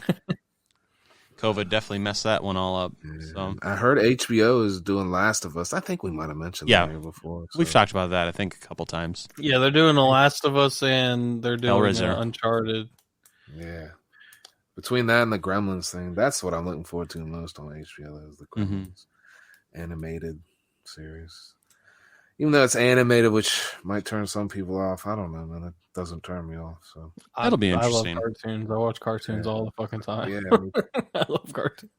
COVID definitely messed that one all up. Yeah. So I heard HBO is doing Last of Us. I think we might have mentioned that here before. So. we've talked about that, I think, a couple times. Yeah, they're doing The Last of Us and they're doing Hellraiser. Uncharted. Yeah. Between that and the Gremlins thing, that's what I'm looking forward to most on HBO is the Gremlins animated series. Even though it's animated, which might turn some people off. I don't know, man. It doesn't turn me off. So That'll be interesting. I love cartoons. I watch cartoons all the fucking time. yeah. I love cartoons.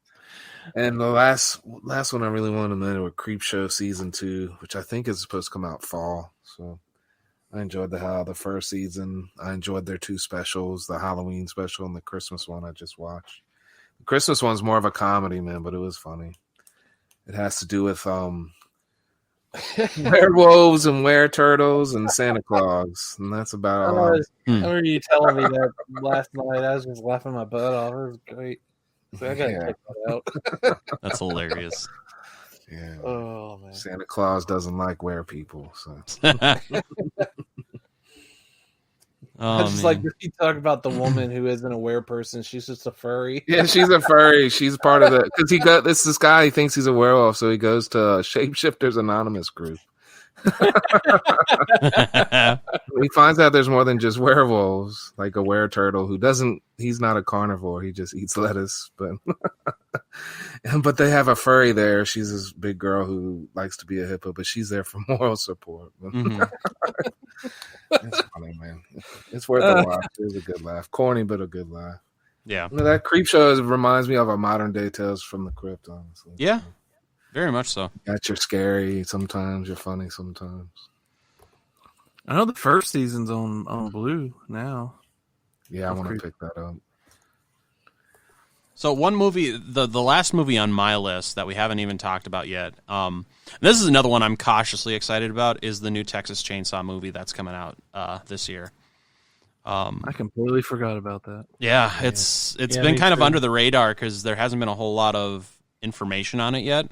And the last one I really wanted to mention was Creepshow season 2, which I think is supposed to come out fall. So I enjoyed the first season. I enjoyed their 2 specials, the Halloween special and the Christmas one I just watched. The Christmas one's more of a comedy, man, but it was funny. It has to do with werewolves and were-turtles and Santa Claus, and that's about all. I remember you telling me that last night. I was just laughing my butt off. It was great. So I gotta check that out. That's hilarious. Yeah. Oh man, Santa Claus doesn't like were people, so. I just like you talk about the woman who isn't a were person. She's just a furry. Yeah, she's a furry. She's part of the because this guy. He thinks he's a werewolf, so he goes to Shapeshifters Anonymous group. He finds out there's more than just werewolves, like a were-turtle who doesn't. He's not a carnivore. He just eats lettuce, but they have a furry there. She's this big girl who likes to be a hippo, but she's there for moral support. It's funny, man. It's worth a watch. It was a good laugh. Corny, but a good laugh. Yeah. You know, that Creepshow reminds me of a modern day Tales from the Crypt, honestly. Yeah. Very much so. That you're scary sometimes, you're funny sometimes. I know the first season's on Blue now. Yeah, I want to pick that up. So one movie, the last movie on my list that we haven't even talked about yet, this is another one I'm cautiously excited about, is the new Texas Chainsaw movie that's coming out this year. I completely forgot about that. Yeah, it's been kind of under the radar because there hasn't been a whole lot of information on it yet.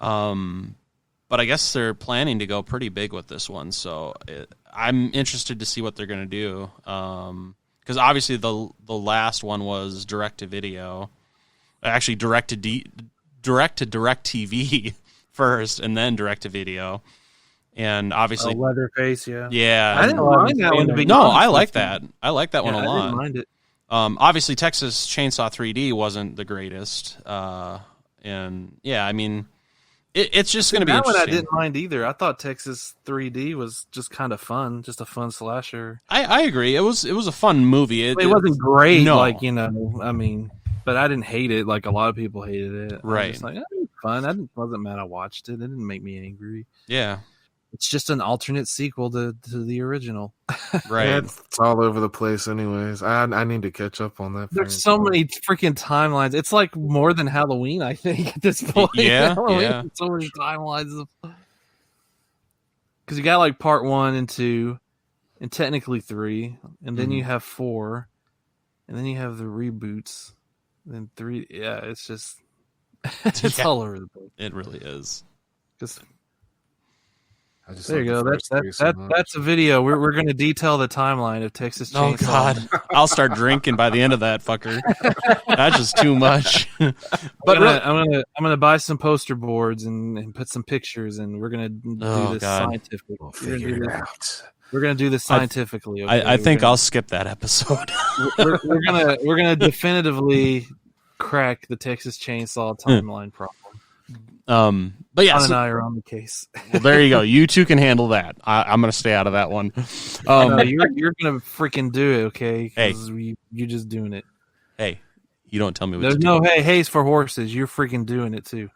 But I guess they're planning to go pretty big with this one, so I'm interested to see what they're going to do. Because obviously the last one was direct to video, actually direct to DirecTV first, and then direct to video, and obviously Leatherface, yeah. yeah. I didn't mind that one to be No, honest. I like that. I like that one a I lot. didn't mind it. Obviously, Texas Chainsaw 3D wasn't the greatest. And yeah, I mean, it's just going to be that one I interesting. didn't mind either. I thought Texas 3D was just kind of fun, just a fun slasher. I agree. It was a fun movie. It wasn't great, No. like, you know, I mean, but I didn't hate it like a lot of people hated it. Right. I was just like, it was fun. I wasn't mad I watched it. It didn't make me angry. Yeah. It's just an alternate sequel to the original. Right. Yeah, it's all over the place anyways. I need to catch up on that. There's so many freaking timelines. It's like more than Halloween, I think, at this point. Yeah, Halloween, yeah. so many timelines. Because you got like part 1 and 2, and technically 3, and then you have 4, and then you have the reboots, and then 3. Yeah, it's just it's all over the place. It really is. Just I just there you love go. the first three so much. That's a video. We're going to detail the timeline of Texas Chainsaw. Oh God, I'll start drinking by the end of that fucker. That's just too much. But I'm gonna buy some poster boards and put some pictures, and we're gonna do this scientifically. We'll figure it out. We're gonna do this scientifically. Okay? I think I'll skip that episode. we're gonna definitively crack the Texas Chainsaw timeline problem. But yeah, John and I are on the case. well, there you go. You two can handle that. I'm going to stay out of that one. No, you're gonna freaking do it, okay? Hey. You're just doing it. Hey, you don't tell me what There's to do. no hey's for horses. You're freaking doing it too.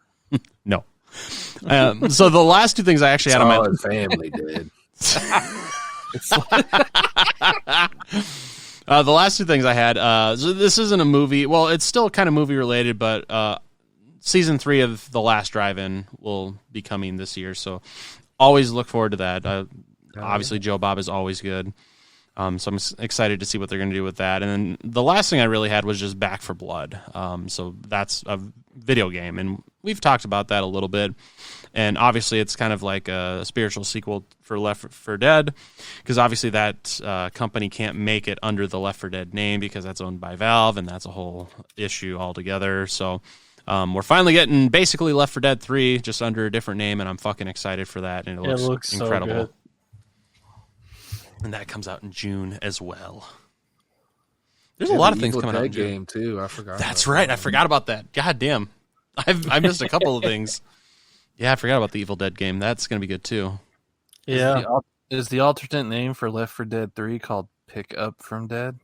No. So the last two things I actually had on all my his family did. the last two things I had. So this isn't a movie. Well, it's still kind of movie related, but season 3 of The Last Drive-In will be coming this year, so always look forward to that. Obviously, Joe Bob is always good, so I'm excited to see what they're going to do with that. And then the last thing I really had was just Back 4 Blood. So that's a video game, and we've talked about that a little bit. And obviously, it's kind of like a spiritual sequel for Left 4 Dead, because obviously that company can't make it under the Left 4 Dead name because that's owned by Valve, and that's a whole issue altogether. So we're finally getting basically Left 4 Dead 3 just under a different name, and I'm fucking excited for that. And it looks incredible. So good. And that comes out in June as well. There's a lot of things coming out in June. Game too. I forgot. That's right. I forgot about that. God damn. I missed a couple of things. Yeah, I forgot about the Evil Dead game. That's going to be good too. Yeah. Is the alternate name for Left 4 Dead 3 called Pick Up From Dead?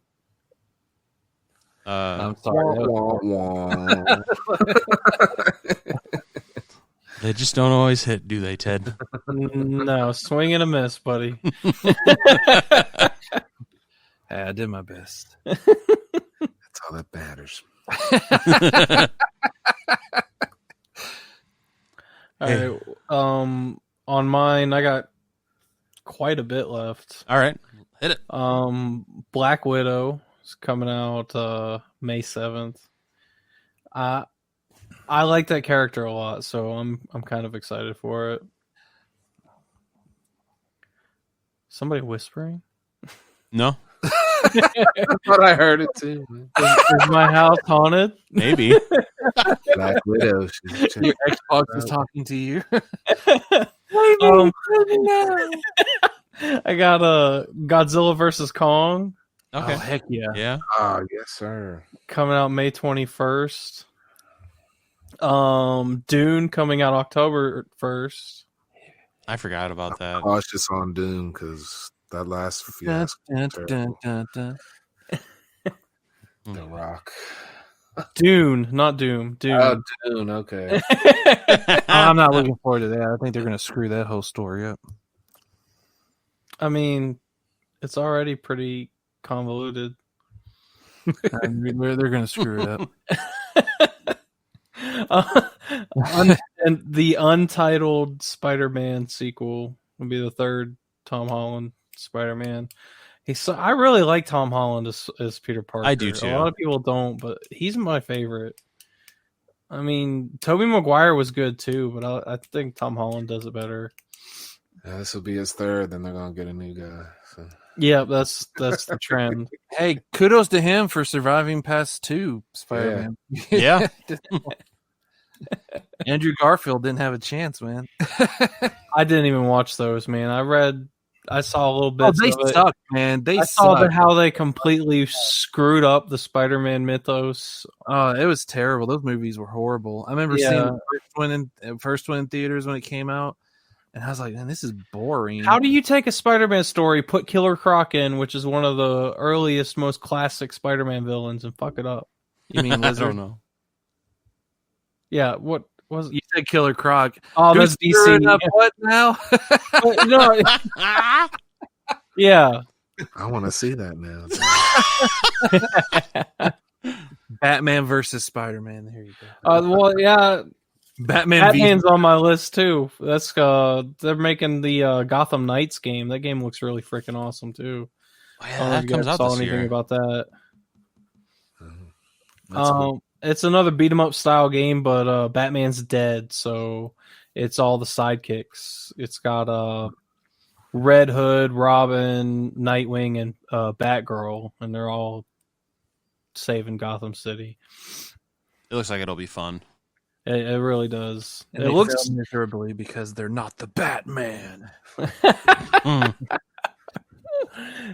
I'm sorry. They just don't always hit, do they, Ted? No, swing and a miss, buddy. Hey, I did my best. That's all that matters. All right. On mine, I got quite a bit left. All right. Hit it. Black Widow is coming out May 7th. I like that character a lot, so I'm kind of excited for it. Somebody whispering? No? I thought I heard it too. Is my house haunted? Maybe. Black Widow. Your Xbox is talking to you. I got Godzilla vs. Kong. Okay. Oh, heck yeah. Yeah. Oh, yes, sir. Coming out May 21st. Dune coming out October 1st. I forgot about that. Cautious on Doom because that last fiasco. The Rock. Dune, not Doom. Dune. Oh, Dune. Okay. I'm not looking forward to that. I think they're going to screw that whole story up. I mean, it's already pretty convoluted. They're going to screw it up. And the untitled Spider-Man sequel will be the third Tom Holland Spider-Man. I really like Tom Holland as Peter Parker. I do too. A lot of people don't, but he's my favorite. I mean, Tobey Maguire was good too, but I think Tom Holland does it better. Yeah, this will be his third. Then they're gonna get a new guy. So. Yeah, that's the trend. Hey, kudos to him for surviving past 2 Spider-Man. Yeah. Andrew Garfield didn't have a chance, man. I didn't even watch those, man. I read I saw a little bit. Oh, they suck, man. They saw how they completely screwed up the Spider-Man mythos. It was terrible. Those movies were horrible. I remember seeing the first one in theaters when it came out, and I was like, man, this is boring. How do you take a Spider-Man story, put Killer Croc in, which is one of the earliest, most classic Spider-Man villains, and fuck it up? You mean Lizard? I don't know. Yeah, what was you said? Killer Croc. Oh, that's DC. Up what now? No. Yeah. I want to see that now. Batman versus Spider-Man. There you go. Well, yeah. Batman's on my list too. That's they're making the Gotham Knights game. That game looks really freaking awesome too. Oh, yeah, that comes out this year. About that? It's another beat 'em up style game, but Batman's dead, so it's all the sidekicks. It's got Red Hood, Robin, Nightwing, and Batgirl, and they're all saving Gotham City. It looks like it'll be fun. It really does. And it looks miserably because they're not the Batman.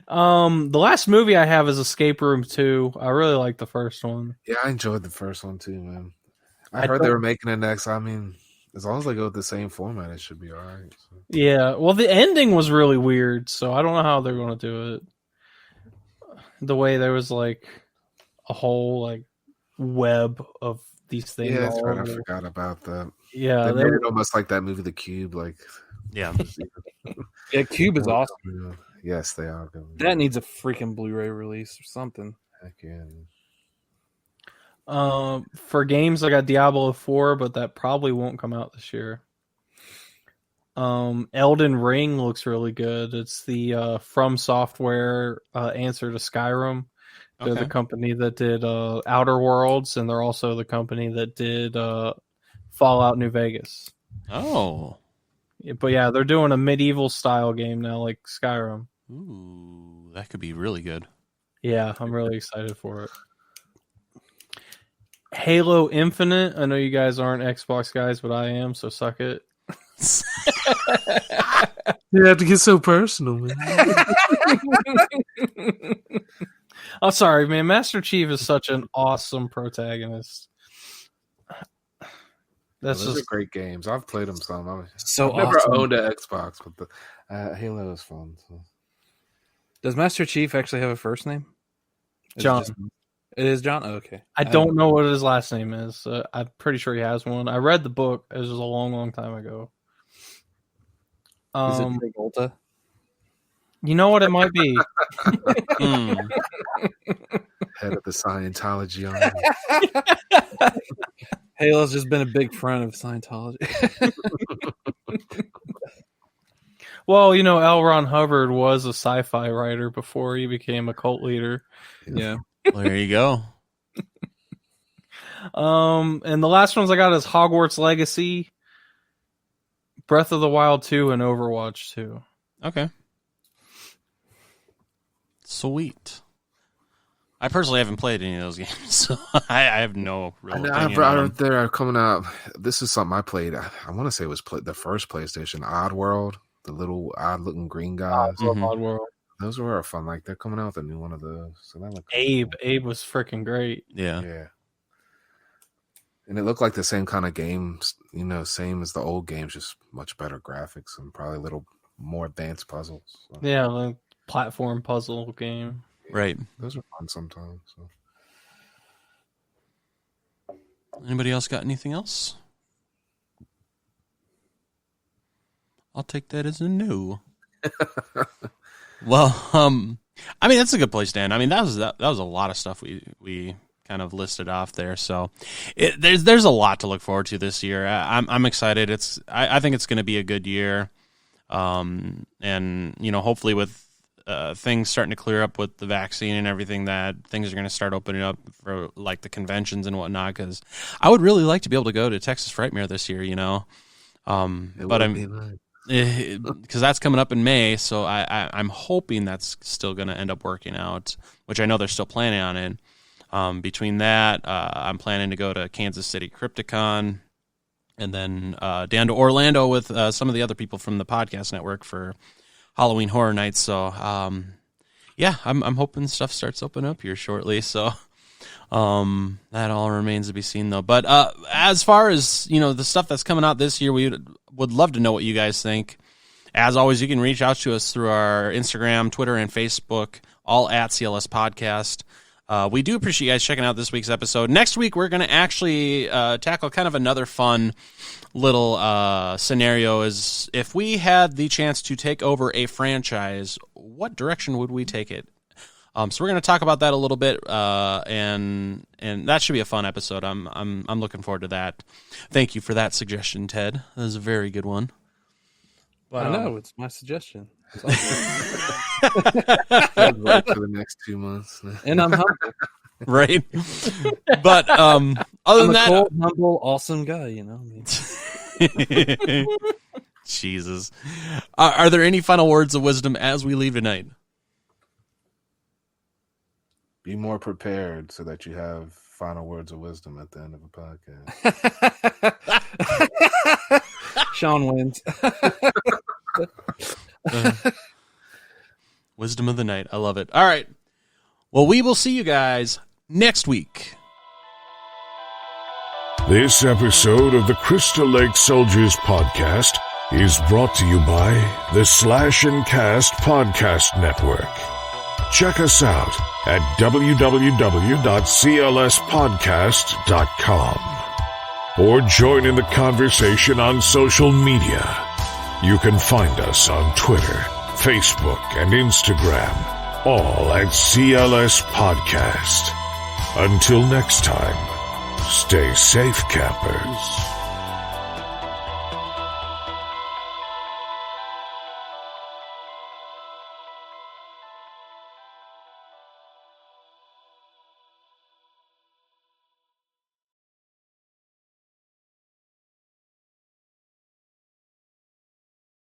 The last movie I have is Escape Room 2. I really like the first one. Yeah, I enjoyed the first one too, man. I heard they were making the next. I mean, as long as they go with the same format, it should be all right. So. Yeah, well, the ending was really weird, so I don't know how they're going to do it. The way there was like a whole like web of these things. Yeah, that's right. I forgot about that. Yeah, they made it almost like that movie, The Cube. Like, yeah, yeah, Cube is awesome. Yes, they are. That needs a freaking Blu-ray release or something. Heck yeah. For games, I got Diablo 4, but that probably won't come out this year. Elden Ring looks really good. It's the From Software answer to Skyrim. They're the company that did Outer Worlds, and they're also the company that did Fallout New Vegas. Oh. But yeah, they're doing a medieval style game now, like Skyrim. Ooh, that could be really good. Yeah, I'm really excited for it. Halo Infinite. I know you guys aren't Xbox guys, but I am, so suck it. You have to get so personal, man. I'm sorry, man. Master Chief is such an awesome protagonist. Those are great games. I've played them some. I've never owned an Xbox, but the Halo is fun. So. Does Master Chief actually have a first name? John. It is John? Oh, okay. I don't know what his last name is. I'm pretty sure he has one. I read the book. It was a long, long time ago. Is it Travolta? You know what it might be? Head of the Scientology on Halo's just been a big friend of Scientology. Well, you know, L. Ron Hubbard was a sci-fi writer before he became a cult leader. Yeah. Well, there you go. And the last ones I got is Hogwarts Legacy, Breath of the Wild 2, and Overwatch 2. Okay. Sweet. I personally haven't played any of those games, so I have no real opinion. They're coming out. This is something I played. I want to say it was the first PlayStation, Oddworld, the little odd-looking green guys. Oddworld. Those were fun. Like they're coming out with a new one of those. So that looked Abe. cool. Abe was freaking great. Yeah. Yeah. And it looked like the same kind of games, you know, same as the old games, just much better graphics and probably a little more advanced puzzles. So. Yeah, like platform puzzle game. Right. Those are fun sometimes. So. Anybody else got anything else? I'll take that as a no. Well, I mean, that's a good place to end. I mean, that was a lot of stuff we kind of listed off there. So there's a lot to look forward to this year. I'm excited. I think it's going to be a good year. And you know, hopefully with things starting to clear up with the vaccine and everything, that things are going to start opening up for like the conventions and whatnot. Because I would really like to be able to go to Texas Frightmare this year. You know, but because that's coming up in May, so I'm hoping that's still going to end up working out, which I know they're still planning on it. Between that, I'm planning to go to Kansas City Crypticon, and then down to Orlando with some of the other people from the podcast network for Halloween Horror Nights. So, yeah, I'm hoping stuff starts opening up here shortly. So, that all remains to be seen, though. But as far as the stuff that's coming out this year, we would love to know what you guys think. As always, you can reach out to us through our Instagram, Twitter, and Facebook, all at CLS Podcast. We do appreciate you guys checking out this week's episode. Next week, we're going to actually tackle kind of another fun little scenario. Is if we had the chance to take over a franchise, what direction would we take it? So we're going to talk about that a little bit, and that should be a fun episode. I'm looking forward to that. Thank you for that suggestion, Ted. That was a very good one. Well, I know it's my suggestion. I'd wait for the next 2 months, And I'm humble. Right? But other than that, cold, humble, awesome guy. Jesus. Are there any final words of wisdom as we leave tonight? Be more prepared so that you have final words of wisdom at the end of a podcast. Sean wins. Wisdom of the night. I love it. All right. Well, we will see you guys next week. This episode of the Crystal Lake Soldiers podcast is brought to you by the Slash and Cast Podcast Network. Check us out at www.clspodcast.com or join in the conversation on social media. You can find us on Twitter, Facebook, and Instagram, all at CLS Podcast. Until next time, stay safe, campers.